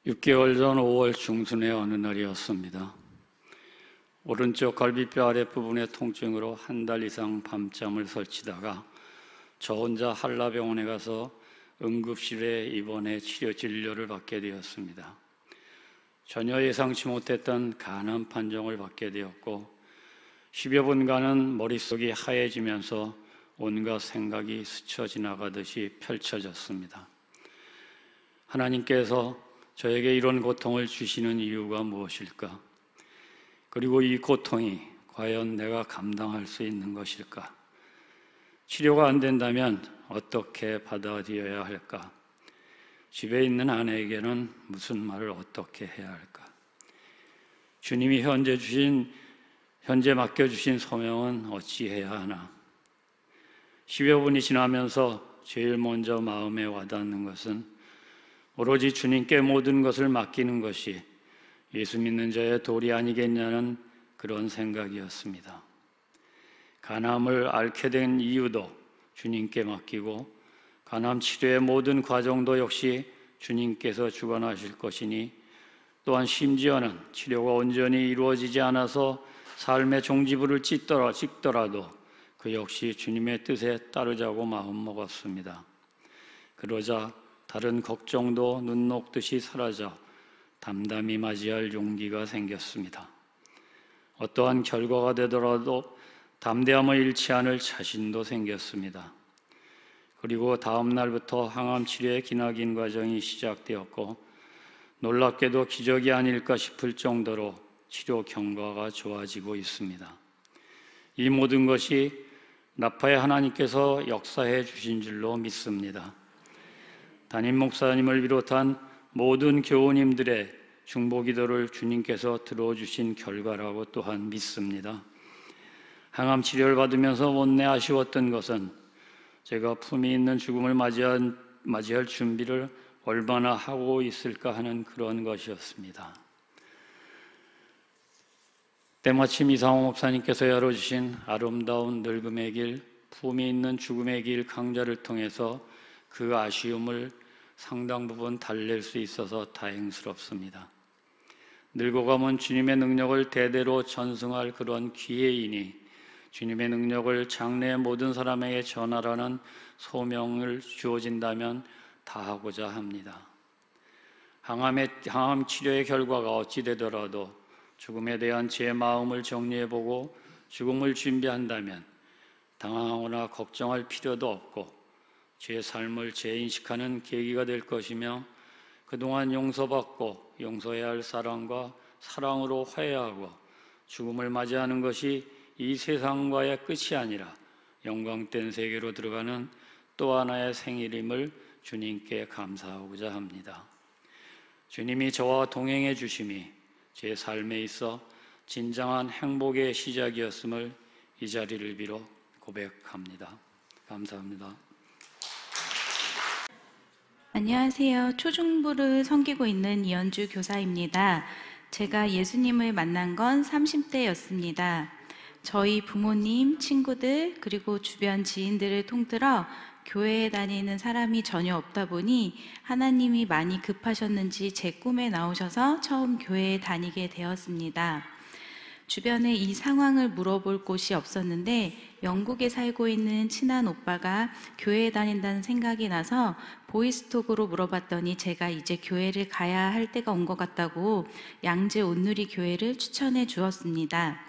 6개월 전 5월 중순의 어느 날이었습니다. 오른쪽 갈비뼈 아랫부분의 통증으로 한 달 이상 밤잠을 설치다가 저 혼자 한라병원에 가서 응급실에 입원해 치료 진료를 받게 되었습니다. 전혀 예상치 못했던 간암 판정을 받게 되었고 10여 분간은 머릿속이 하얘지면서 온갖 생각이 스쳐 지나가듯이 펼쳐졌습니다. 하나님께서 저에게 이런 고통을 주시는 이유가 무엇일까? 그리고 이 고통이 과연 내가 감당할 수 있는 것일까? 치료가 안 된다면 어떻게 받아들여야 할까? 집에 있는 아내에게는 무슨 말을 어떻게 해야 할까? 주님이 현재 맡겨주신 소명은 어찌해야 하나? 10여 분이 지나면서 제일 먼저 마음에 와닿는 것은 오로지 주님께 모든 것을 맡기는 것이 예수 믿는 자의 도리 아니겠냐는 그런 생각이었습니다. 간암을 앓게 된 이유도 주님께 맡기고 간암 치료의 모든 과정도 역시 주님께서 주관하실 것이니 또한 심지어는 치료가 온전히 이루어지지 않아서 삶의 종지부를 찍더라도 그 역시 주님의 뜻에 따르자고 마음먹었습니다. 그러자 다른 걱정도 눈 녹듯이 사라져 담담히 맞이할 용기가 생겼습니다. 어떠한 결과가 되더라도 담대함을 잃지 않을 자신도 생겼습니다. 그리고 다음 날부터 항암 치료의 기나긴 과정이 시작되었고 놀랍게도 기적이 아닐까 싶을 정도로 치료 경과가 좋아지고 있습니다. 이 모든 것이 나파의 하나님께서 역사해 주신 줄로 믿습니다. 담임 목사님을 비롯한 모든 교우님들의 중보기도를 주님께서 들어주신 결과라고 또한 믿습니다. 항암 치료를 받으면서 못내 아쉬웠던 것은 제가 품이 있는 죽음을 맞이할 준비를 얼마나 하고 있을까 하는 그런 것이었습니다. 때마침 이상호 목사님께서 열어주신 아름다운 늙음의 길, 품이 있는 죽음의 길 강좌를 통해서 그 아쉬움을 상당 부분 달랠 수 있어서 다행스럽습니다. 늙어가면 주님의 능력을 대대로 전승할 그런 기회이니 주님의 능력을 장래의 모든 사람에게 전하라는 소명을 주어진다면 다하고자 합니다. 항암 치료의 결과가 어찌 되더라도 죽음에 대한 제 마음을 정리해보고 죽음을 준비한다면 당황하거나 걱정할 필요도 없고 제 삶을 재인식하는 계기가 될 것이며 그동안 용서받고 용서해야 할 사랑과 사랑으로 화해하고 죽음을 맞이하는 것이 이 세상과의 끝이 아니라 영광된 세계로 들어가는 또 하나의 생일임을 주님께 감사하고자 합니다. 주님이 저와 동행해 주심이 제 삶에 있어 진정한 행복의 시작이었음을 이 자리를 빌어 고백합니다. 감사합니다. 안녕하세요. 초중부를 섬기고 있는 이현주 교사입니다. 제가 예수님을 만난 건 30대였습니다. 저희 부모님, 친구들, 그리고 주변 지인들을 통틀어 교회에 다니는 사람이 전혀 없다 보니 하나님이 많이 급하셨는지 제 꿈에 나오셔서 처음 교회에 다니게 되었습니다. 주변에 이 상황을 물어볼 곳이 없었는데 영국에 살고 있는 친한 오빠가 교회에 다닌다는 생각이 나서 보이스톡으로 물어봤더니 제가 이제 교회를 가야 할 때가 온 것 같다고 양재 온누리 교회를 추천해 주었습니다.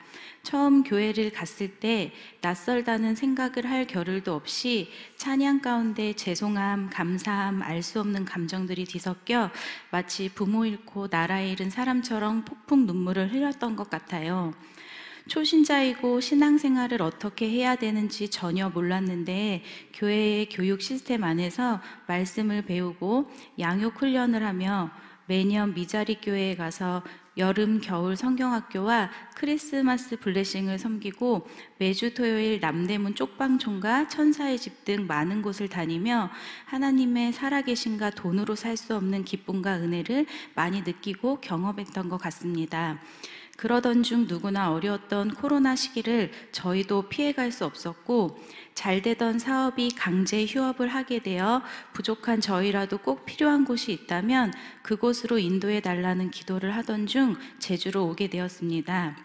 처음 교회를 갔을 때 낯설다는 생각을 할 겨를도 없이 찬양 가운데 죄송함, 감사함, 알 수 없는 감정들이 뒤섞여 마치 부모 잃고 나라 잃은 사람처럼 폭풍 눈물을 흘렸던 것 같아요. 초신자이고 신앙생활을 어떻게 해야 되는지 전혀 몰랐는데 교회의 교육 시스템 안에서 말씀을 배우고 양육 훈련을 하며 매년 미자리 교회에 가서 여름, 겨울 성경학교와 크리스마스 블레싱을 섬기고 매주 토요일 남대문 쪽방촌과 천사의 집 등 많은 곳을 다니며 하나님의 살아계신가 돈으로 살 수 없는 기쁨과 은혜를 많이 느끼고 경험했던 것 같습니다. 그러던 중 누구나 어려웠던 코로나 시기를 저희도 피해갈 수 없었고, 잘 되던 사업이 강제 휴업을 하게 되어 부족한 저희라도 꼭 필요한 곳이 있다면 그곳으로 인도해 달라는 기도를 하던 중 제주로 오게 되었습니다.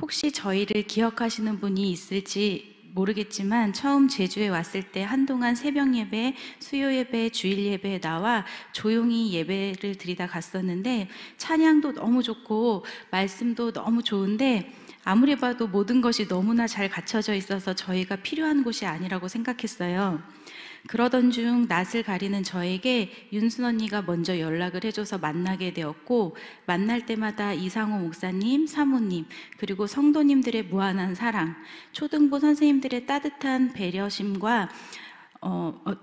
혹시 저희를 기억하시는 분이 있을지 모르겠지만 처음 제주에 왔을 때 한동안 새벽 예배, 수요 예배, 주일 예배에 나와 조용히 예배를 드리다 갔었는데, 찬양도 너무 좋고 말씀도 너무 좋은데 아무리 봐도 모든 것이 너무나 잘 갖춰져 있어서 저희가 필요한 곳이 아니라고 생각했어요. 그러던 중 낯을 가리는 저에게 윤순 언니가 먼저 연락을 해줘서 만나게 되었고, 만날 때마다 이상호 목사님, 사모님, 그리고 성도님들의 무한한 사랑, 초등부 선생님들의 따뜻한 배려심과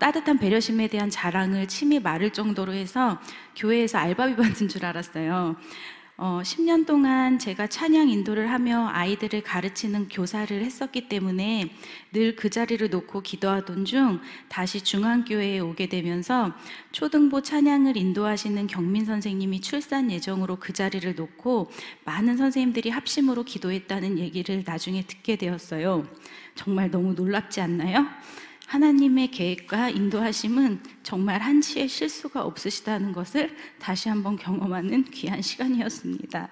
따뜻한 배려심에 대한 자랑을 침이 마를 정도로 해서 교회에서 알바비 받는 줄 알았어요. 10년 동안 제가 찬양 인도를 하며 아이들을 가르치는 교사를 했었기 때문에 늘 그 자리를 놓고 기도하던 중 다시 중앙교회에 오게 되면서 초등부 찬양을 인도하시는 경민 선생님이 출산 예정으로 그 자리를 놓고 많은 선생님들이 합심으로 기도했다는 얘기를 나중에 듣게 되었어요. 정말 너무 놀랍지 않나요? 하나님의 계획과 인도하심은 정말 한치의 실수가 없으시다는 것을 다시 한번 경험하는 귀한 시간이었습니다.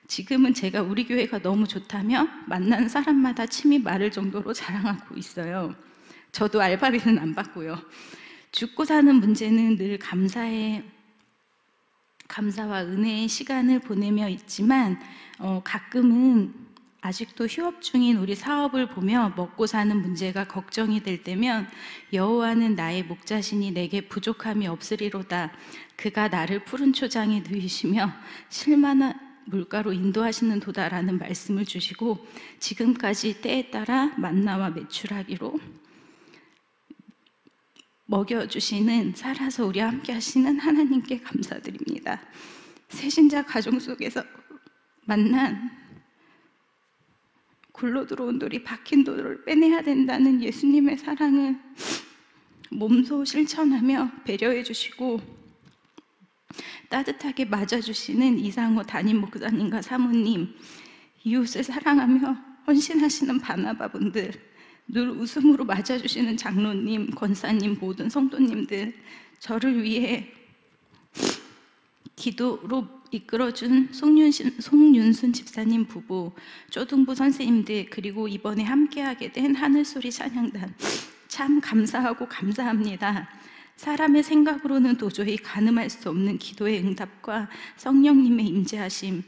지금은 제가 우리 교회가 너무 좋다며 만난 사람마다 침이 마를 정도로 자랑하고 있어요. 저도 알바비는 안 받고요. 죽고 사는 문제는 늘 감사와 은혜의 시간을 보내며 있지만 가끔은 아직도 휴업 중인 우리 사업을 보며 먹고 사는 문제가 걱정이 될 때면 여호와는 나의 목자시니 내게 부족함이 없으리로다. 그가 나를 푸른 초장에 누이시며 실만한 물가로 인도하시는 도다라는 말씀을 주시고 지금까지 때에 따라 만나와 매출하기로 먹여주시는, 살아서 우리와 함께 하시는 하나님께 감사드립니다. 새신자 가정 속에서 만난 굴러 들어온 돌이 박힌 돌을 빼내야 된다는 예수님의 사랑을 몸소 실천하며 배려해 주시고 따뜻하게 맞아주시는 이상호 담임 목사님과 사모님, 이웃을 사랑하며 헌신하시는 바나바분들, 늘 웃음으로 맞아주시는 장로님, 권사님, 모든 성도님들, 저를 위해 기도로 이끌어준 송윤순 집사님 부부, 초등부 선생님들, 그리고 이번에 함께하게 된 하늘소리 찬양단, 참 감사하고 감사합니다. 사람의 생각으로는 도저히 가늠할 수 없는 기도의 응답과 성령님의 임재하심,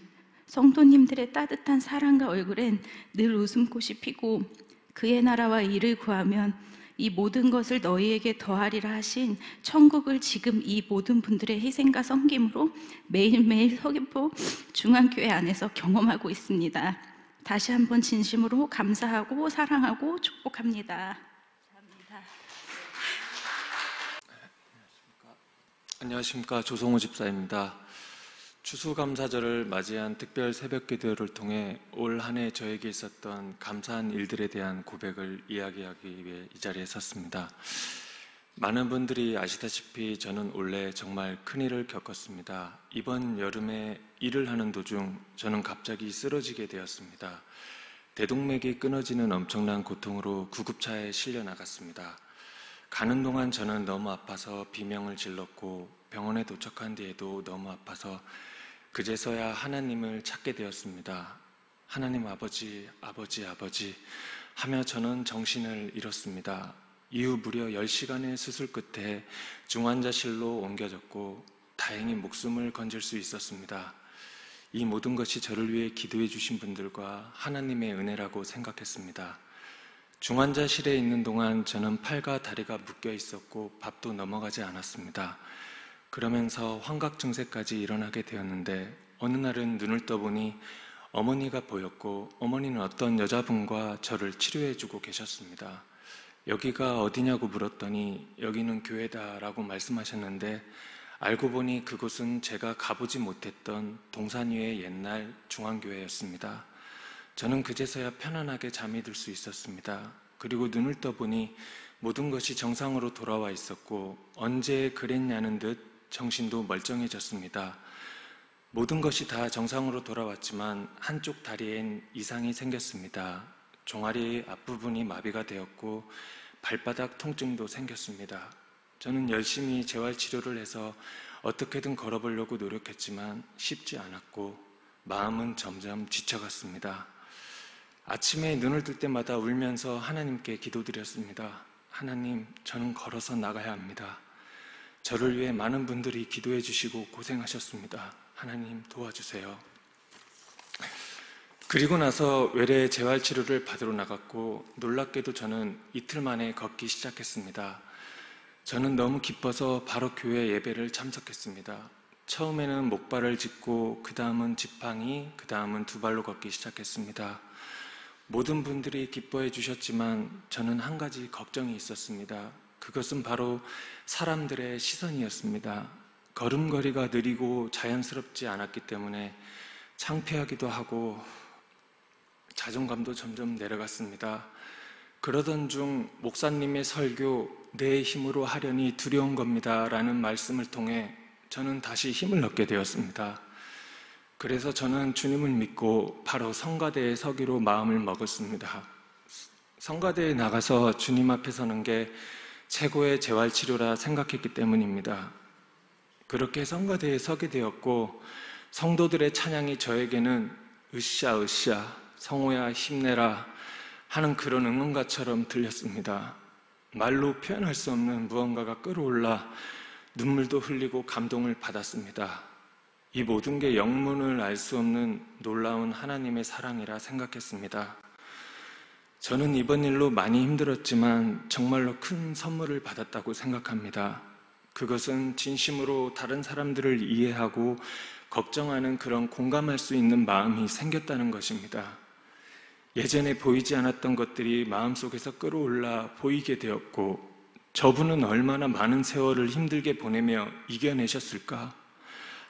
성도님들의 따뜻한 사랑과 얼굴엔 늘 웃음꽃이 피고 그의 나라와 일을 구하면 이 모든 것을 너희에게 더하리라 하신 천국을 지금 이 모든 분들의 희생과 섬김으로 매일매일 서귀포 중앙교회 안에서 경험하고 있습니다. 다시 한번 진심으로 감사하고 사랑하고 축복합니다. 감사합니다. 안녕하십니까. 조성우 집사입니다. 추수감사절을 맞이한 특별 새벽기도를 통해 올 한 해 저에게 있었던 감사한 일들에 대한 고백을 이야기하기 위해 이 자리에 섰습니다. 많은 분들이 아시다시피 저는 올해 정말 큰일을 겪었습니다. 이번 여름에 일을 하는 도중 저는 갑자기 쓰러지게 되었습니다. 대동맥이 끊어지는 엄청난 고통으로 구급차에 실려 나갔습니다. 가는 동안 저는 너무 아파서 비명을 질렀고 병원에 도착한 뒤에도 너무 아파서 그제서야 하나님을 찾게 되었습니다. 하나님 아버지, 아버지, 아버지 하며 저는 정신을 잃었습니다. 이후 무려 10시간의 수술 끝에 중환자실로 옮겨졌고 다행히 목숨을 건질 수 있었습니다. 이 모든 것이 저를 위해 기도해 주신 분들과 하나님의 은혜라고 생각했습니다. 중환자실에 있는 동안 저는 팔과 다리가 묶여 있었고 밥도 넘어가지 않았습니다. 그러면서 환각 증세까지 일어나게 되었는데 어느 날은 눈을 떠보니 어머니가 보였고 어머니는 어떤 여자분과 저를 치료해주고 계셨습니다. 여기가 어디냐고 물었더니 여기는 교회다라고 말씀하셨는데 알고 보니 그곳은 제가 가보지 못했던 동산 위의 옛날 중앙교회였습니다. 저는 그제서야 편안하게 잠이 들 수 있었습니다. 그리고 눈을 떠보니 모든 것이 정상으로 돌아와 있었고 언제 그랬냐는 듯 정신도 멀쩡해졌습니다. 모든 것이 다 정상으로 돌아왔지만 한쪽 다리엔 이상이 생겼습니다. 종아리 앞부분이 마비가 되었고 발바닥 통증도 생겼습니다. 저는 열심히 재활치료를 해서 어떻게든 걸어보려고 노력했지만 쉽지 않았고 마음은 점점 지쳐갔습니다. 아침에 눈을 뜰 때마다 울면서 하나님께 기도드렸습니다. 하나님, 저는 걸어서 나가야 합니다. 저를 위해 많은 분들이 기도해 주시고 고생하셨습니다. 하나님 도와주세요. 그리고 나서 외래 재활치료를 받으러 나갔고 놀랍게도 저는 이틀 만에 걷기 시작했습니다. 저는 너무 기뻐서 바로 교회 예배를 참석했습니다. 처음에는 목발을 짚고 그 다음은 지팡이, 그 다음은 두 발로 걷기 시작했습니다. 모든 분들이 기뻐해 주셨지만 저는 한 가지 걱정이 있었습니다. 그것은 바로 사람들의 시선이었습니다. 걸음걸이가 느리고 자연스럽지 않았기 때문에 창피하기도 하고 자존감도 점점 내려갔습니다. 그러던 중 목사님의 설교 내 힘으로 하려니 두려운 겁니다 라는 말씀을 통해 저는 다시 힘을 얻게 되었습니다. 그래서 저는 주님을 믿고 바로 성가대에 서기로 마음을 먹었습니다. 성가대에 나가서 주님 앞에 서는 게 최고의 재활치료라 생각했기 때문입니다. 그렇게 성가대에 서게 되었고 성도들의 찬양이 저에게는 으쌰 으쌰 성호야 힘내라 하는 그런 응원가처럼 들렸습니다. 말로 표현할 수 없는 무언가가 끌어올라 눈물도 흘리고 감동을 받았습니다. 이 모든 게 영문을 알 수 없는 놀라운 하나님의 사랑이라 생각했습니다. 저는 이번 일로 많이 힘들었지만 정말로 큰 선물을 받았다고 생각합니다. 그것은 진심으로 다른 사람들을 이해하고 걱정하는 그런 공감할 수 있는 마음이 생겼다는 것입니다. 예전에 보이지 않았던 것들이 마음속에서 끌어올라 보이게 되었고 저분은 얼마나 많은 세월을 힘들게 보내며 이겨내셨을까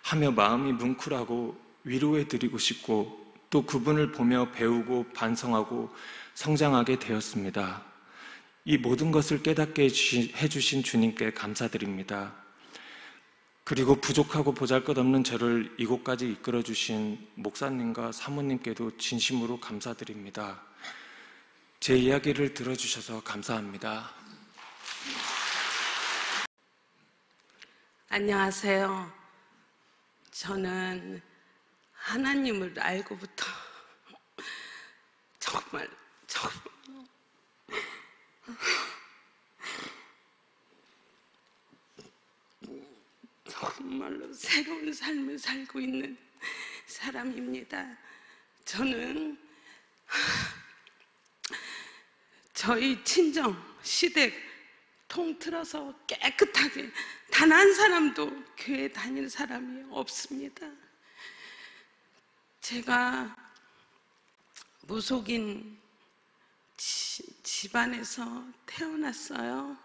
하며 마음이 뭉클하고 위로해드리고 싶고 또 그분을 보며 배우고 반성하고 성장하게 되었습니다. 이 모든 것을 깨닫게 해주신 주님께 감사드립니다. 그리고 부족하고 보잘것없는 저를 이곳까지 이끌어주신 목사님과 사모님께도 진심으로 감사드립니다. 제 이야기를 들어주셔서 감사합니다. 안녕하세요. 저는 하나님을 알고부터 정말로 새로운 삶을 살고 있는 사람입니다. 저는 저희 친정, 시댁 통틀어서 깨끗하게 단 한 사람도 교회 다닐 사람이 없습니다. 제가 무속인 집안에서 태어났어요.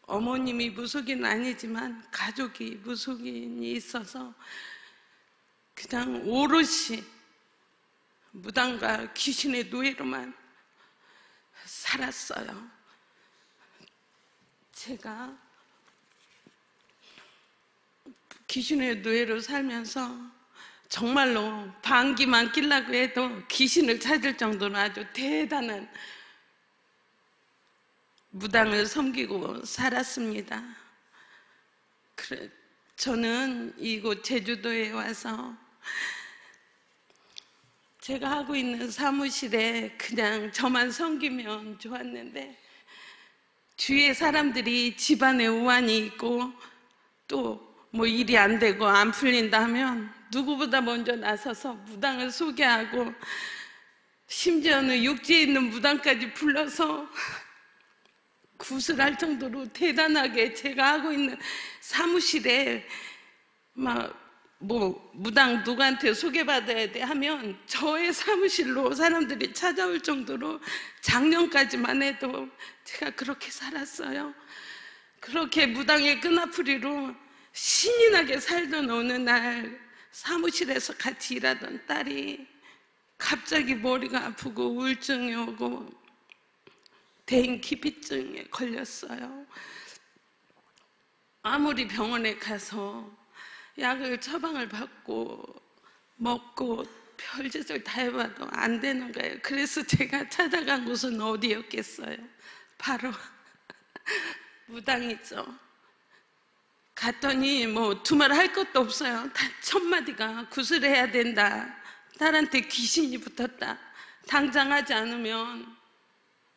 어머님이 무속인은 아니지만 가족이 무속인이 있어서 그냥 오롯이 무당과 귀신의 노예로만 살았어요. 제가 귀신의 노예로 살면서 정말로 방귀만 뀌려고 해도 귀신을 찾을 정도로 아주 대단한 무당을 섬기고 살았습니다. 저는 이곳 제주도에 와서 제가 하고 있는 사무실에 그냥 저만 섬기면 좋았는데 주위에 사람들이 집안에 우환이 있고 또 뭐 일이 안 되고 안 풀린다 하면 누구보다 먼저 나서서 무당을 소개하고 심지어는 육지에 있는 무당까지 불러서 구슬할 정도로 대단하게 제가 하고 있는 사무실에 무당 누구한테 소개받아야 돼 하면 저의 사무실로 사람들이 찾아올 정도로 작년까지만 해도 제가 그렇게 살았어요. 그렇게 무당의 끈아풀이로 신이 나게 살던 어느 날 사무실에서 같이 일하던 딸이 갑자기 머리가 아프고 우울증이 오고 대인기피증에 걸렸어요. 아무리 병원에 가서 약을 처방을 받고 먹고 별짓을 다 해봐도 안 되는 거예요. 그래서 제가 찾아간 곳은 어디였겠어요? 바로 무당이죠. 갔더니 뭐 두말할 것도 없어요. 다 첫마디가 구슬해야 된다. 딸한테 귀신이 붙었다. 당장 하지 않으면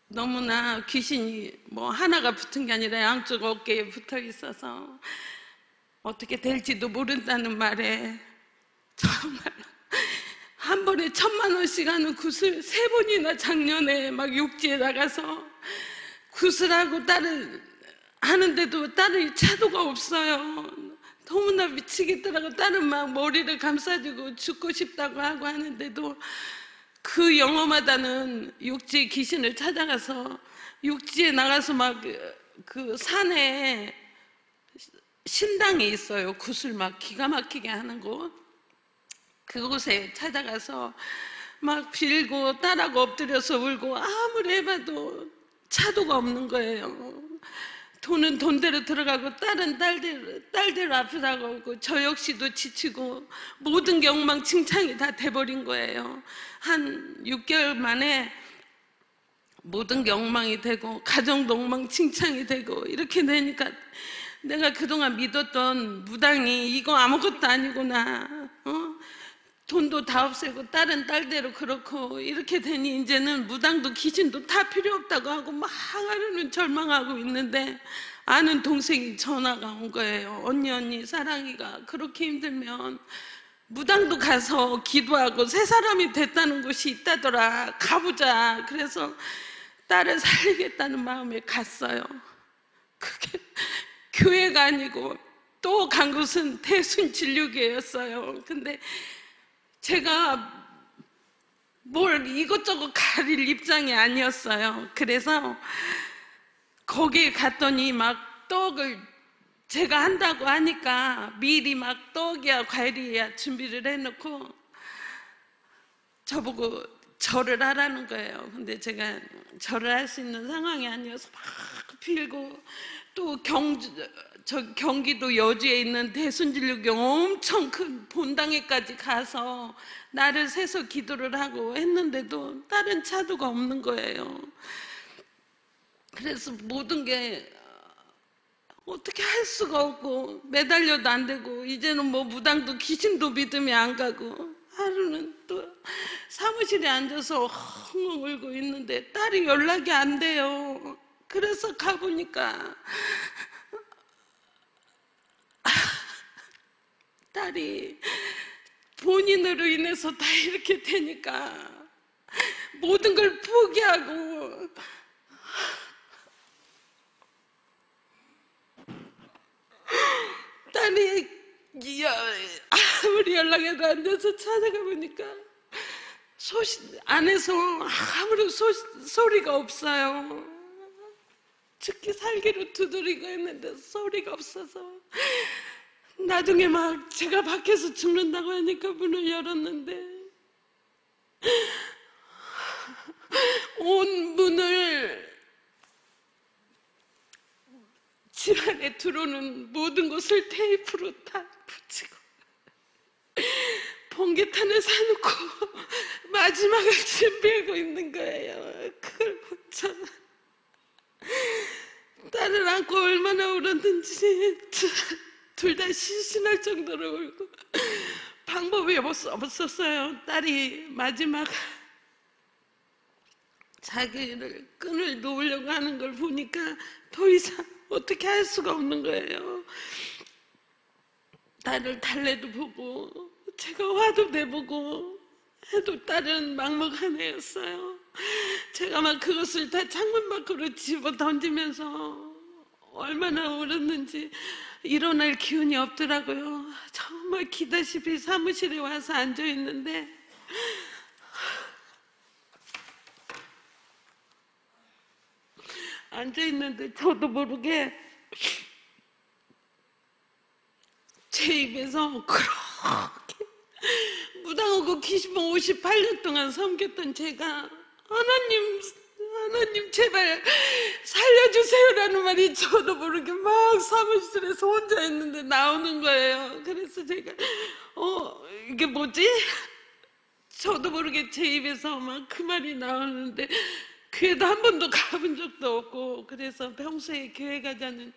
너무나 귀신이 뭐 하나가 붙은 게 아니라 양쪽 어깨에 붙어 있어서 어떻게 될지도 모른다는 말에 정말 한 번에 1,000만 원씩 하는 구슬 3번이나 작년에 막 육지에 나가서 구슬하고 딸을 하는데도 딸이 차도가 없어요. 너무나 미치겠더라고. 딸은 막 머리를 감싸주고 죽고 싶다고 하고 하는데도 그 영험하다는 육지 귀신을 찾아가서 육지에 나가서 막 그 산에 신당이 있어요. 구슬 막 기가 막히게 하는 곳. 그곳에 찾아가서 막 빌고 딸하고 엎드려서 울고 아무리 해봐도 차도가 없는 거예요. 돈은 돈대로 들어가고 딸은 딸대로 아프다고 하고 저 역시도 지치고 모든 게 엉망진창이 다 돼버린 거예요. 한 6개월 만에 모든 게 엉망이 되고 가정도 엉망진창이 되고 이렇게 되니까 내가 그동안 믿었던 무당이 이거 아무것도 아니구나. 돈도 다 없애고 딸은 딸대로 그렇고 이렇게 되니 이제는 무당도 귀신도 다 필요 없다고 하고 막 하루는 절망하고 있는데 아는 동생이 전화가 온 거예요. 언니 사랑이가 그렇게 힘들면 무당도 가서 기도하고 새 사람이 됐다는 곳이 있다더라. 가보자. 그래서 딸을 살리겠다는 마음에 갔어요. 그게 교회가 아니고 또 간 곳은 대순진료교회였어요. 근데 제가 뭘 이것저것 가릴 입장이 아니었어요. 그래서 거기에 갔더니 막 떡을 제가 한다고 하니까 미리 막 떡이야 과일이야 준비를 해놓고 저보고 절을 하라는 거예요. 근데 제가 절을 할 수 있는 상황이 아니어서 막 빌고 또 경기도 여주에 있는 대순진료교 엄청 큰 본당에까지 가서 나를 세서 기도를 하고 했는데도 다른 차도가 없는 거예요. 그래서 모든 게 어떻게 할 수가 없고 매달려도 안 되고 이제는 뭐 무당도 귀신도 믿음이 안 가고 하루는 또 사무실에 앉아서 엉엉 울고 있는데 딸이 연락이 안 돼요. 그래서 가보니까 딸이 본인으로 인해서 다 이렇게 되니까 모든 걸 포기하고 딸이 아무리 연락해도 안 돼서 찾아가 보니까 안에서 아무런 소리가 없어요. 죽기 살기로 두드리고 했는데 소리가 없어서 나중에 막 제가 밖에서 죽는다고 하니까 문을 열었는데 온 문을 집 안에 들어오는 모든 것을 테이프로 다 붙이고 번개탄을 사놓고 마지막을 준비하고 있는 거예요. 그걸 보자 딸을 안고 얼마나 울었는지 둘 다 실신할 정도로 울고 방법이 없었어요. 딸이 마지막 자기를 끈을 놓으려고 하는 걸 보니까 더 이상 어떻게 할 수가 없는 거예요. 딸을 달래도 보고 제가 화도 내보고 해도 딸은 막무가내였어요. 제가 막 그것을 다 창문 밖으로 집어 던지면서 얼마나 울었는지 일어날 기운이 없더라고요. 정말 기다시피 사무실에 와서 앉아 있는데 저도 모르게 제 입에서 그렇게 무당하고 귀신만 58년 동안 섬겼던 제가 하나님 제발 살려주세요라는 말이 저도 모르게 막 사무실에서 혼자 있는데 나오는 거예요. 그래서 제가 이게 뭐지? 저도 모르게 제 입에서 막 그 말이 나오는데 교회도 한 번도 가본 적도 없고, 그래서 평소에 교회 가자는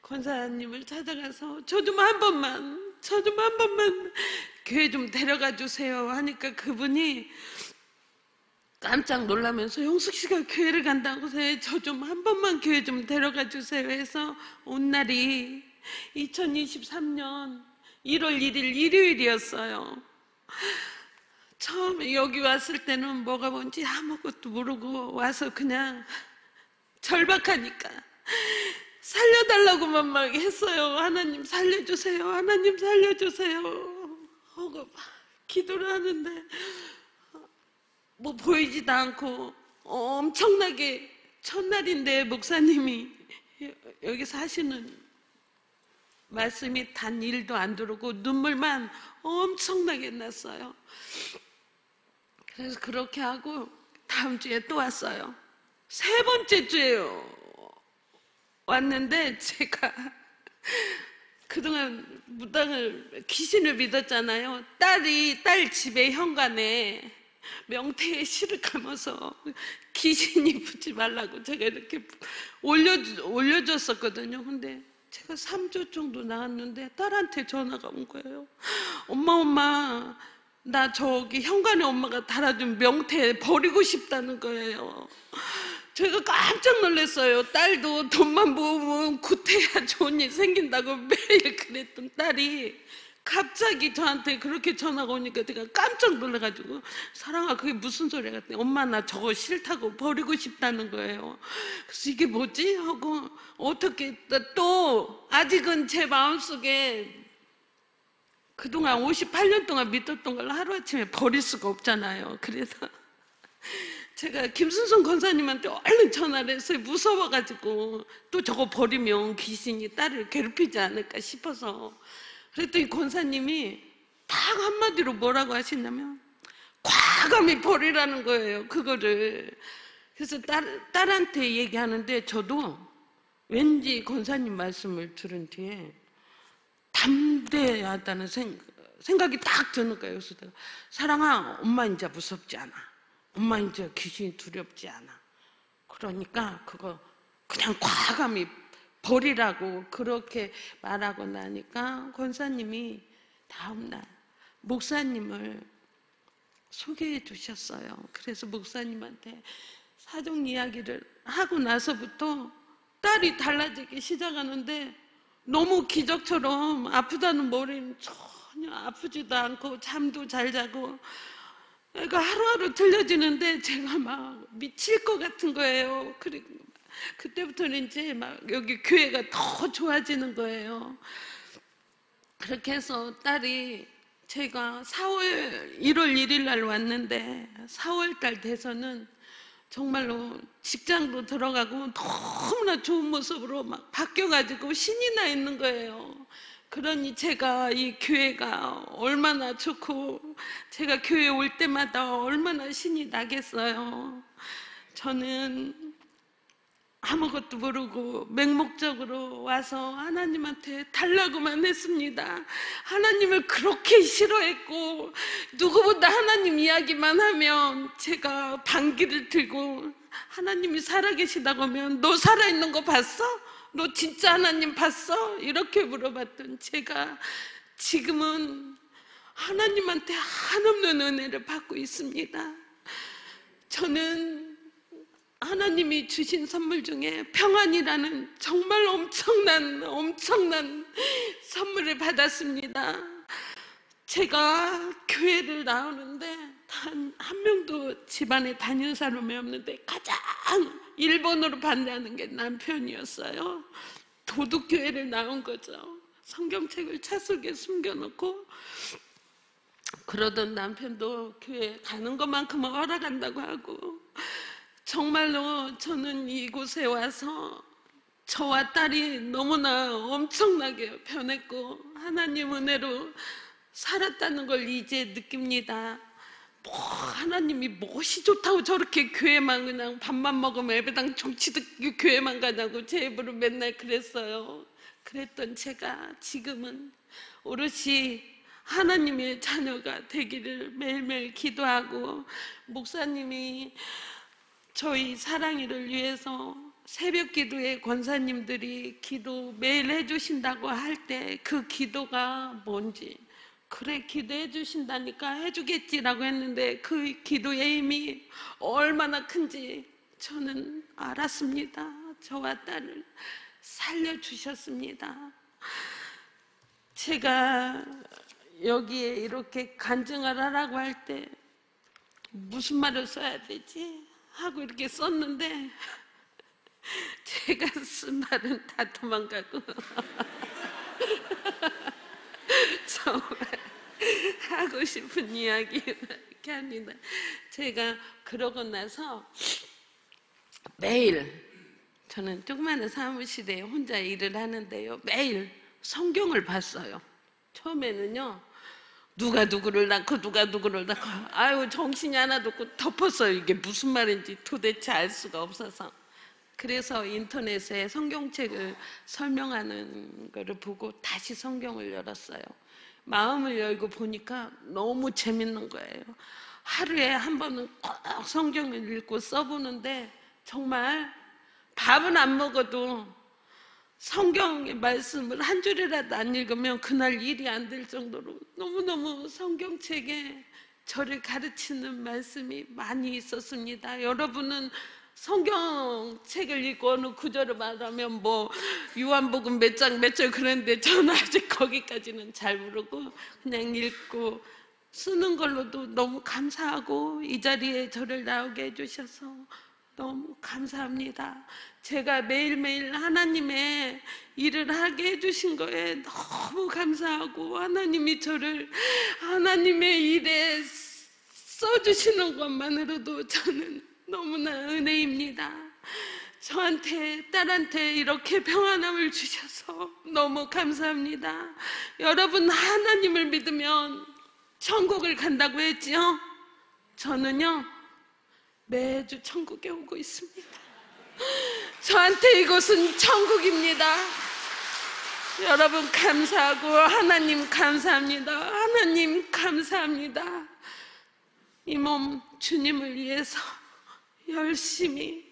권사님을 찾아가서 저 좀 한 번만 교회 좀 데려가 주세요 하니까 그분이 깜짝 놀라면서 용숙 씨가 교회를 간다고 해서 저 좀 한 번만 교회 좀 데려가 주세요 해서 온 날이 2023년 1월 1일 일요일이었어요. 처음에 여기 왔을 때는 뭐가 뭔지 아무것도 모르고 와서 그냥 절박하니까 살려달라고만 막 했어요. 하나님 살려주세요, 하나님 살려주세요 하고 막 기도를 하는데 뭐 보이지도 않고 엄청나게 첫날인데 목사님이 여기서 하시는 말씀이 단 1도 안 들어오고 눈물만 엄청나게 났어요. 그래서 그렇게 하고 다음 주에 또 왔어요. 세 번째 주에 왔는데 제가 그동안 무당을 귀신을 믿었잖아요. 딸 집에 현관에 명태에 실을 감아서 귀신이 붙지 말라고 제가 이렇게 올려줬었거든요. 근데 제가 3주 정도 나왔는데 딸한테 전화가 온 거예요. 엄마 나 저기 현관에 엄마가 달아준 명태 버리고 싶다는 거예요. 제가 깜짝 놀랐어요. 딸도 돈만 모으면 구태야 좋은 일 생긴다고 매일 그랬던 딸이 갑자기 저한테 그렇게 전화가 오니까 제가 깜짝 놀라가지고 사랑아 그게 무슨 소리야 그랬더니 엄마 나 저거 싫다고 버리고 싶다는 거예요. 그래서 이게 뭐지? 하고 어떻게 또 아직은 제 마음속에 그동안 58년 동안 믿었던 걸 하루아침에 버릴 수가 없잖아요. 그래서 제가 김순성 권사님한테 얼른 전화를 해서 무서워가지고 또 저거 버리면 귀신이 딸을 괴롭히지 않을까 싶어서 그랬더니 권사님이 딱 한마디로 뭐라고 하시냐면 과감히 버리라는 거예요, 그거를. 그래서 딸한테 얘기하는데 저도 왠지 권사님 말씀을 들은 뒤에 담대하다는 생각이 딱 드는 거예요. 그래서 내가 사랑아 엄마 이제 무섭지 않아, 엄마 이제 귀신이 두렵지 않아, 그러니까 그거 그냥 과감히 버리라고 그렇게 말하고 나니까 권사님이 다음날 목사님을 소개해 주셨어요. 그래서 목사님한테 사정 이야기를 하고 나서부터 딸이 달라지기 시작하는데 너무 기적처럼 아프다는 머리는 전혀 아프지도 않고 잠도 잘 자고 애가 하루하루 들려지는데 제가 막 미칠 것 같은 거예요. 그리고 그때부터는 이제 막 여기 교회가 더 좋아지는 거예요. 그렇게 해서 딸이 제가 1월 1일 날 왔는데 4월 달 돼서는 정말로 직장도 들어가고 너무나 좋은 모습으로 막 바뀌어가지고 신이 나 있는 거예요. 그러니 제가 이 교회가 얼마나 좋고 제가 교회 올 때마다 얼마나 신이 나겠어요. 저는 아무것도 모르고 맹목적으로 와서 하나님한테 달라고만 했습니다. 하나님을 그렇게 싫어했고 누구보다 하나님 이야기만 하면 제가 반기를 들고 하나님이 살아계시다고 하면 너 살아있는 거 봤어? 너 진짜 하나님 봤어? 이렇게 물어봤던 제가 지금은 하나님한테 한없는 은혜를 받고 있습니다. 저는 하나님이 주신 선물 중에 평안이라는 정말 엄청난 선물을 받았습니다. 제가 교회를 나오는데 단 한 명도 집안에 다니는 사람이 없는데 가장 1번으로 반대하는 게 남편이었어요. 도둑교회를 나온 거죠. 성경책을 차 속에 숨겨놓고 그러던 남편도 교회 가는 것만큼은 허락한다고 하고 정말로 저는 이곳에 와서 저와 딸이 너무나 엄청나게 변했고 하나님 은혜로 살았다는 걸 이제 느낍니다. 뭐 하나님이 무엇이 좋다고 저렇게 교회만 그냥 밥만 먹으면 예배당 종치듯 교회만 가냐고 제 입으로 맨날 그랬어요. 그랬던 제가 지금은 오롯이 하나님의 자녀가 되기를 매일매일 기도하고, 목사님이 저희 사랑이를 위해서 새벽 기도에 권사님들이 기도 매일 해주신다고 할 때 그 기도가 뭔지, 그래 기도해 주신다니까 해주겠지라고 했는데 그 기도의 힘이 얼마나 큰지 저는 알았습니다. 저와 딸을 살려주셨습니다. 제가 여기에 이렇게 간증을 하라고 할 때 무슨 말을 써야 되지 하고 이렇게 썼는데 제가 쓴 말은 다 도망가고 정말 하고 싶은 이야기 이렇게 합니다. 제가 그러고 나서 매일, 저는 조그마한 사무실에 혼자 일을 하는데요, 매일 성경을 봤어요. 처음에는요, 누가 누구를 낳고 누가 누구를 낳고, 아유 정신이 하나도 없고 덮었어요. 이게 무슨 말인지 도대체 알 수가 없어서. 그래서 인터넷에 성경책을 설명하는 거를 보고 다시 성경을 열었어요. 마음을 열고 보니까 너무 재밌는 거예요. 하루에 한 번은 꼭 성경을 읽고 써보는데 정말 밥은 안 먹어도 성경의 말씀을 한 줄이라도 안 읽으면 그날 일이 안 될 정도로 너무너무 성경책에 저를 가르치는 말씀이 많이 있었습니다. 여러분은 성경책을 읽고 어느 구절을 말하면 뭐 요한복음 몇 장 몇 절 그랬는데 저는 아직 거기까지는 잘 모르고 그냥 읽고 쓰는 걸로도 너무 감사하고, 이 자리에 저를 나오게 해주셔서 너무 감사합니다. 제가 매일매일 하나님의 일을 하게 해주신 거에 너무 감사하고, 하나님이 저를 하나님의 일에 써주시는 것만으로도 저는 너무나 은혜입니다. 저한테, 딸한테 이렇게 평안함을 주셔서 너무 감사합니다. 여러분, 하나님을 믿으면 천국을 간다고 했지요? 저는요 매주 천국에 오고 있습니다. 저한테 이곳은 천국입니다. 여러분 감사하고, 하나님 감사합니다. 하나님 감사합니다. 이 몸 주님을 위해서 열심히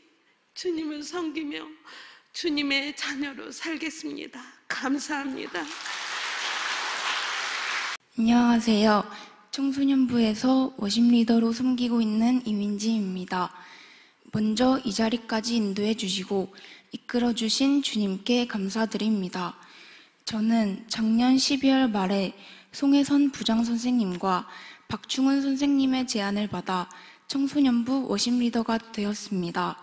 주님을 섬기며 주님의 자녀로 살겠습니다. 감사합니다. 안녕하세요. 청소년부에서 워십 리더로 섬기고 있는 이민지입니다. 먼저 이 자리까지 인도해 주시고 이끌어 주신 주님께 감사드립니다. 저는 작년 12월 말에 송혜선 부장선생님과 박충훈 선생님의 제안을 받아 청소년부 워십 리더가 되었습니다.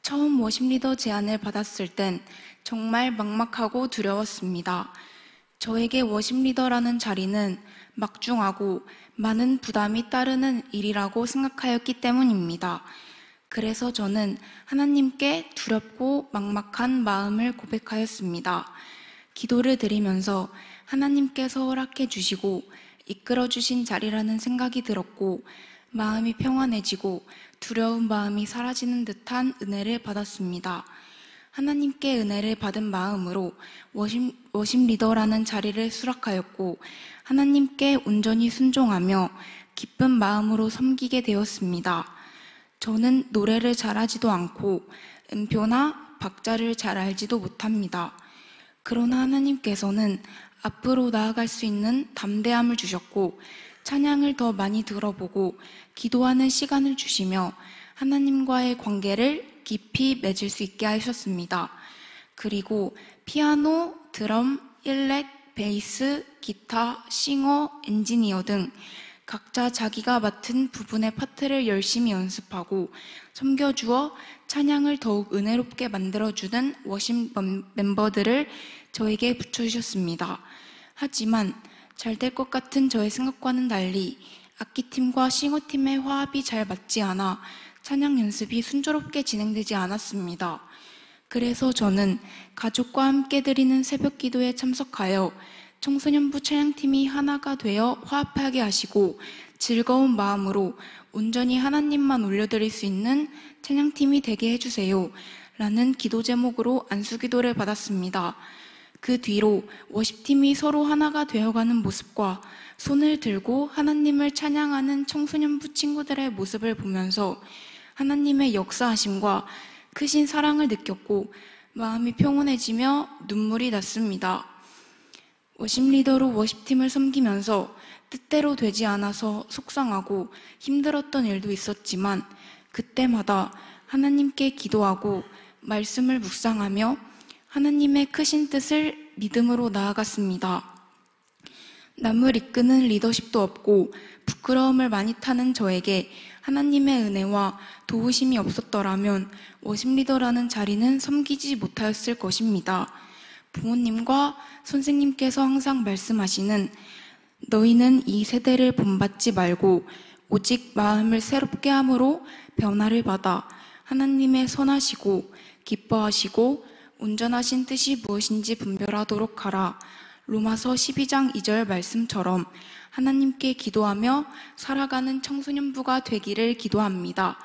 처음 워십 리더 제안을 받았을 땐 정말 막막하고 두려웠습니다. 저에게 워십 리더라는 자리는 막중하고 많은 부담이 따르는 일이라고 생각하였기 때문입니다. 그래서 저는 하나님께 두렵고 막막한 마음을 고백하였습니다. 기도를 드리면서 하나님께서 허락해 주시고 이끌어 주신 자리라는 생각이 들었고, 마음이 평안해지고 두려운 마음이 사라지는 듯한 은혜를 받았습니다. 하나님께 은혜를 받은 마음으로 워십 리더라는 자리를 수락하였고, 하나님께 온전히 순종하며 기쁜 마음으로 섬기게 되었습니다. 저는 노래를 잘하지도 않고 음표나 박자를 잘 알지도 못합니다. 그러나 하나님께서는 앞으로 나아갈 수 있는 담대함을 주셨고, 찬양을 더 많이 들어보고 기도하는 시간을 주시며 하나님과의 관계를 깊이 맺을 수 있게 하셨습니다. 그리고 피아노, 드럼, 일렉, 베이스, 기타, 싱어, 엔지니어 등 각자 자기가 맡은 부분의 파트를 열심히 연습하고 섬겨주어 찬양을 더욱 은혜롭게 만들어주는 워십 멤버들을 저에게 붙여주셨습니다. 하지만 잘 될 것 같은 저의 생각과는 달리 악기팀과 싱어팀의 화합이 잘 맞지 않아 찬양 연습이 순조롭게 진행되지 않았습니다. 그래서 저는 가족과 함께 드리는 새벽 기도에 참석하여 청소년부 찬양팀이 하나가 되어 화합하게 하시고 즐거운 마음으로 온전히 하나님만 올려드릴 수 있는 찬양팀이 되게 해주세요 라는 기도 제목으로 안수기도를 받았습니다. 그 뒤로 워십팀이 서로 하나가 되어가는 모습과 손을 들고 하나님을 찬양하는 청소년부 친구들의 모습을 보면서 하나님의 역사하심과 크신 사랑을 느꼈고 마음이 평온해지며 눈물이 났습니다. 워십 리더로 워십팀을 섬기면서 뜻대로 되지 않아서 속상하고 힘들었던 일도 있었지만 그때마다 하나님께 기도하고 말씀을 묵상하며 하나님의 크신 뜻을 믿음으로 나아갔습니다. 남을 이끄는 리더십도 없고 부끄러움을 많이 타는 저에게 하나님의 은혜와 도우심이 없었더라면 워십 리더라는 자리는 섬기지 못하였을 것입니다. 부모님과 선생님께서 항상 말씀하시는 너희는 이 세대를 본받지 말고 오직 마음을 새롭게 함으로 변화를 받아 하나님의 선하시고 기뻐하시고 온전하신 뜻이 무엇인지 분별하도록 하라. 로마서 12장 2절 말씀처럼 하나님께 기도하며 살아가는 청소년부가 되기를 기도합니다.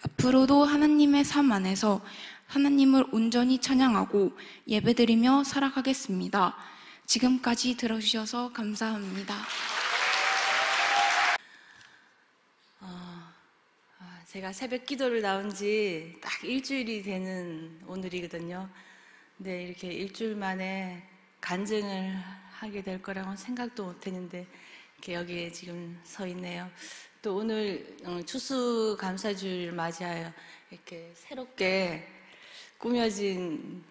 앞으로도 하나님의 삶 안에서 하나님을 온전히 찬양하고 예배드리며 살아가겠습니다. 지금까지 들어주셔서 감사합니다. 제가 새벽 기도를 나온 지 딱 일주일이 되는 오늘이거든요. 근데 이렇게 일주일 만에 간증을 하게 될 거라고 생각도 못 했는데 이렇게 여기에 지금 서 있네요. 또 오늘 추수감사주를 맞이하여 이렇게 새롭게 꾸며진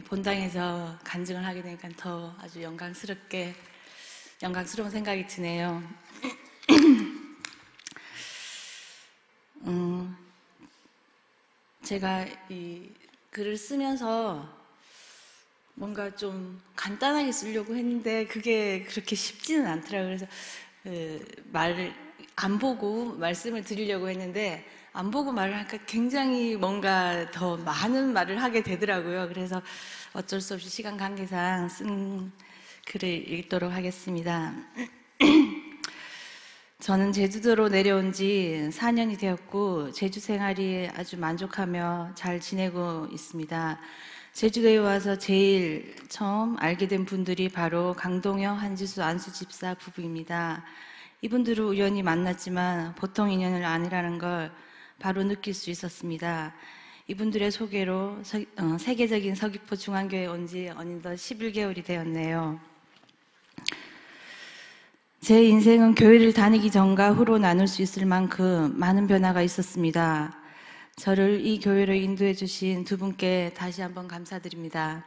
본당에서 간증을 하게 되니까 더 아주 영광스러운 생각이 드네요. 제가 이 글을 쓰면서 뭔가 좀 간단하게 쓰려고 했는데 그게 그렇게 쉽지는 않더라고요. 그래서 말을 안 보고 말씀을 드리려고 했는데 안 보고 말을 하니까 굉장히 뭔가 더 많은 말을 하게 되더라고요. 그래서 어쩔 수 없이 시간 관계상 쓴 글을 읽도록 하겠습니다. 저는 제주도로 내려온 지 4년이 되었고 제주 생활이 아주 만족하며 잘 지내고 있습니다. 제주도에 와서 제일 처음 알게 된 분들이 바로 강동영, 한지수, 안수 집사 부부입니다. 이분들을 우연히 만났지만 보통 인연은 아니라는 걸 바로 느낄 수 있었습니다. 이분들의 소개로 세계적인 서귀포 중앙교회에 온 지 어느덧 11개월이 되었네요. 제 인생은 교회를 다니기 전과 후로 나눌 수 있을 만큼 많은 변화가 있었습니다. 저를 이 교회로 인도해 주신 두 분께 다시 한번 감사드립니다.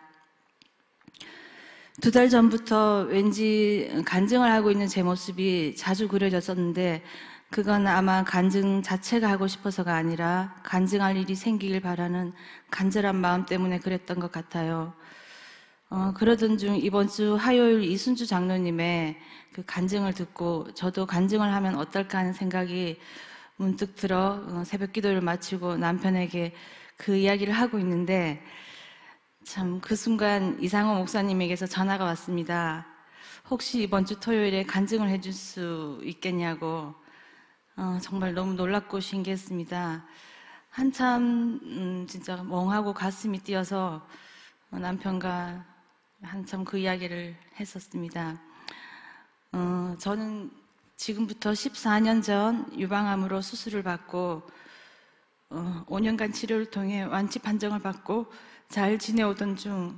2달 전부터 왠지 간증을 하고 있는 제 모습이 자주 그려졌었는데 그건 아마 간증 자체가 하고 싶어서가 아니라 간증할 일이 생기길 바라는 간절한 마음 때문에 그랬던 것 같아요. 그러던 중 이번 주 화요일 이순주 장로님의 그 간증을 듣고 저도 간증을 하면 어떨까 하는 생각이 문득 들어 새벽 기도를 마치고 남편에게 그 이야기를 하고 있는데 참 그 순간 이상호 목사님에게서 전화가 왔습니다. 혹시 이번 주 토요일에 간증을 해줄 수 있겠냐고. 정말 너무 놀랍고 신기했습니다. 한참 진짜 멍하고 가슴이 뛰어서 남편과 한참 그 이야기를 했었습니다. 저는 지금부터 14년 전 유방암으로 수술을 받고 5년간 치료를 통해 완치 판정을 받고 잘 지내오던 중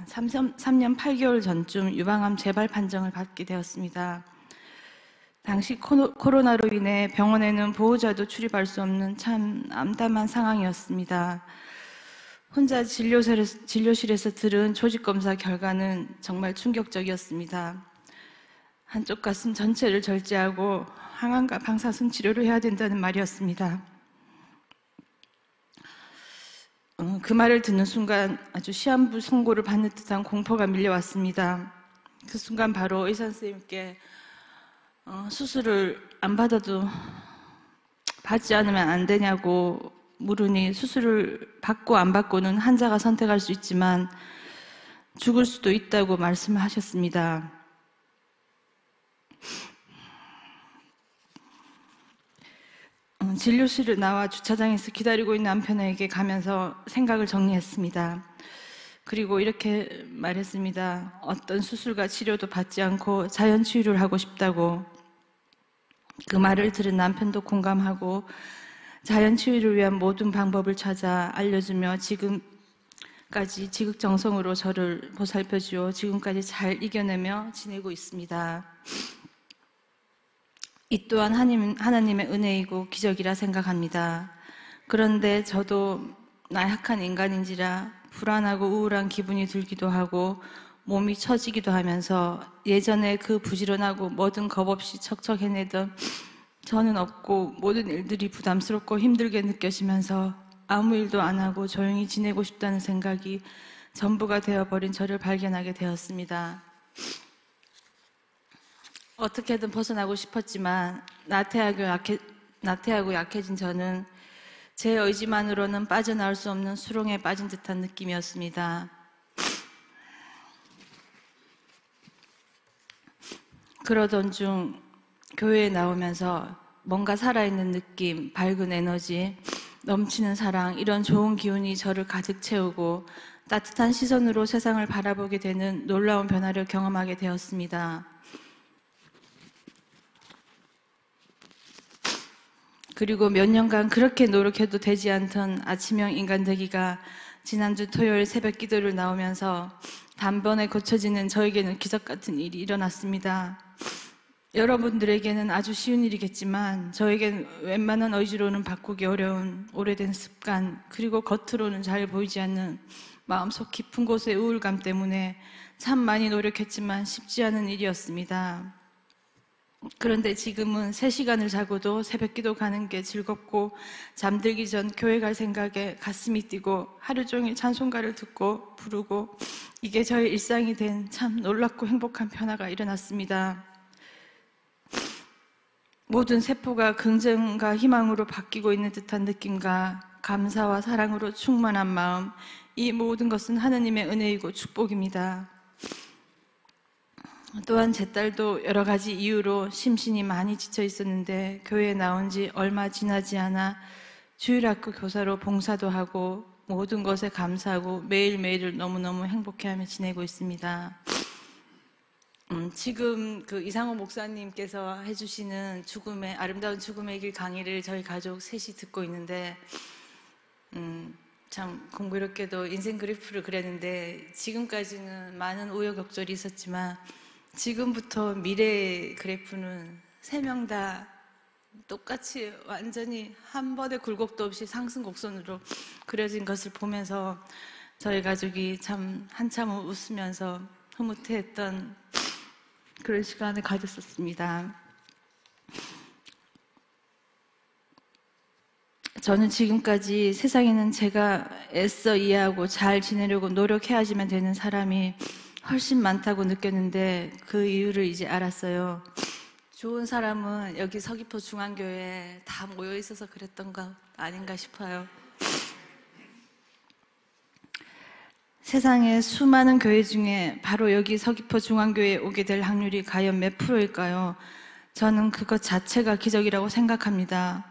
3년 8개월 전쯤 유방암 재발 판정을 받게 되었습니다. 당시 코로나로 인해 병원에는 보호자도 출입할 수 없는 참 암담한 상황이었습니다. 혼자 진료실에서 들은 조직검사 결과는 정말 충격적이었습니다. 한쪽 가슴 전체를 절제하고 항암과 방사선 치료를 해야 된다는 말이었습니다. 그 말을 듣는 순간 아주 시한부 선고를 받는 듯한 공포가 밀려왔습니다. 그 순간 바로 의사 선생님께 수술을 안 받아도 받지 않으면 안 되냐고 물으니 수술을 받고 안 받고는 환자가 선택할 수 있지만 죽을 수도 있다고 말씀하셨습니다. 진료실을 나와 주차장에서 기다리고 있는 남편에게 가면서 생각을 정리했습니다. 그리고 이렇게 말했습니다. 어떤 수술과 치료도 받지 않고 자연 치유를 하고 싶다고. 그 말을 들은 남편도 공감하고 자연 치유를 위한 모든 방법을 찾아 알려주며 지금까지 지극정성으로 저를 보살펴주어 지금까지 잘 이겨내며 지내고 있습니다. 이 또한 하나님의 은혜이고 기적이라 생각합니다. 그런데 저도 나약한 인간인지라 불안하고 우울한 기분이 들기도 하고 몸이 처지기도 하면서 예전에 그 부지런하고 뭐든 겁없이 척척 해내던 저는 없고 모든 일들이 부담스럽고 힘들게 느껴지면서 아무 일도 안 하고 조용히 지내고 싶다는 생각이 전부가 되어버린 저를 발견하게 되었습니다. 어떻게든 벗어나고 싶었지만 나태하고 약해진 저는 제 의지만으로는 빠져나올 수 없는 수렁에 빠진 듯한 느낌이었습니다. 그러던 중 교회에 나오면서 뭔가 살아있는 느낌, 밝은 에너지, 넘치는 사랑, 이런 좋은 기운이 저를 가득 채우고 따뜻한 시선으로 세상을 바라보게 되는 놀라운 변화를 경험하게 되었습니다. 그리고 몇 년간 그렇게 노력해도 되지 않던 아침형 인간 되기가 지난주 토요일 새벽 기도를 나오면서 단번에 고쳐지는 저에게는 기적 같은 일이 일어났습니다. 여러분들에게는 아주 쉬운 일이겠지만 저에겐 웬만한 의지로는 바꾸기 어려운 오래된 습관, 그리고 겉으로는 잘 보이지 않는 마음속 깊은 곳의 우울감 때문에 참 많이 노력했지만 쉽지 않은 일이었습니다. 그런데 지금은 3시간을 자고도 새벽 기도 가는 게 즐겁고 잠들기 전 교회 갈 생각에 가슴이 뛰고 하루 종일 찬송가를 듣고 부르고 이게 저의 일상이 된 참 놀랍고 행복한 변화가 일어났습니다. 모든 세포가 긍정과 희망으로 바뀌고 있는 듯한 느낌과 감사와 사랑으로 충만한 마음, 이 모든 것은 하느님의 은혜이고 축복입니다. 또한 제 딸도 여러 가지 이유로 심신이 많이 지쳐 있었는데 교회에 나온 지 얼마 지나지 않아 주일학교 교사로 봉사도 하고 모든 것에 감사하고 매일매일을 너무너무 행복해하며 지내고 있습니다. 지금 그 이상호 목사님께서 해주시는 아름다운 죽음의 길 강의를 저희 가족 셋이 듣고 있는데 참 공교롭게도 인생 그래프를 그렸는데 지금까지는 많은 우여곡절이 있었지만 지금부터 미래의 그래프는 3명 다 똑같이 완전히 한 번의 굴곡도 없이 상승 곡선으로 그려진 것을 보면서 저희 가족이 참 한참 웃으면서 흐뭇해했던 그런 시간을 가졌었습니다. 저는 지금까지 세상에는 제가 애써 이해하고 잘 지내려고 노력해야지만 되는 사람이 훨씬 많다고 느꼈는데 그 이유를 이제 알았어요. 좋은 사람은 여기 서귀포 중앙교회에 다 모여 있어서 그랬던 거 아닌가 싶어요. 세상에 수많은 교회 중에 바로 여기 서귀포 중앙교회에 오게 될 확률이 과연 몇 프로일까요? 저는 그것 자체가 기적이라고 생각합니다.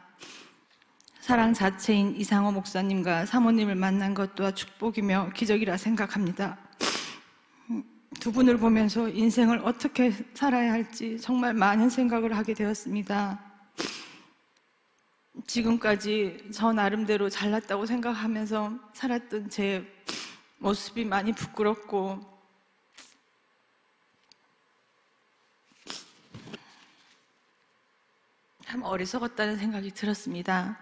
사랑 자체인 이상호 목사님과 사모님을 만난 것 또한 축복이며 기적이라 생각합니다. 두 분을 보면서 인생을 어떻게 살아야 할지 정말 많은 생각을 하게 되었습니다. 지금까지 저 나름대로 잘났다고 생각하면서 살았던 제 모습이 많이 부끄럽고 참 어리석었다는 생각이 들었습니다.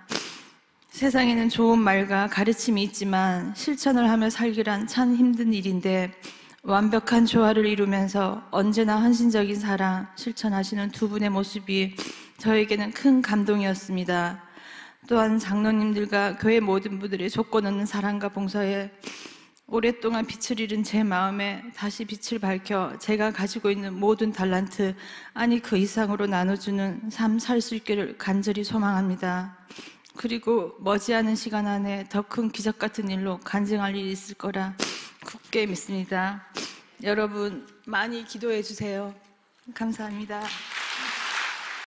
세상에는 좋은 말과 가르침이 있지만 실천을 하며 살기란 참 힘든 일인데 완벽한 조화를 이루면서 언제나 헌신적인 사랑 실천하시는 두 분의 모습이 저에게는 큰 감동이었습니다. 또한 장로님들과 교회 모든 분들의 조건 없는 사랑과 봉사에 오랫동안 빛을 잃은 제 마음에 다시 빛을 밝혀 제가 가지고 있는 모든 달란트, 아니 그 이상으로 나눠주는 삶 살 수 있기를 간절히 소망합니다. 그리고 머지않은 시간 안에 더 큰 기적 같은 일로 간증할 일이 있을 거라 굳게 믿습니다. 여러분 많이 기도해 주세요. 감사합니다.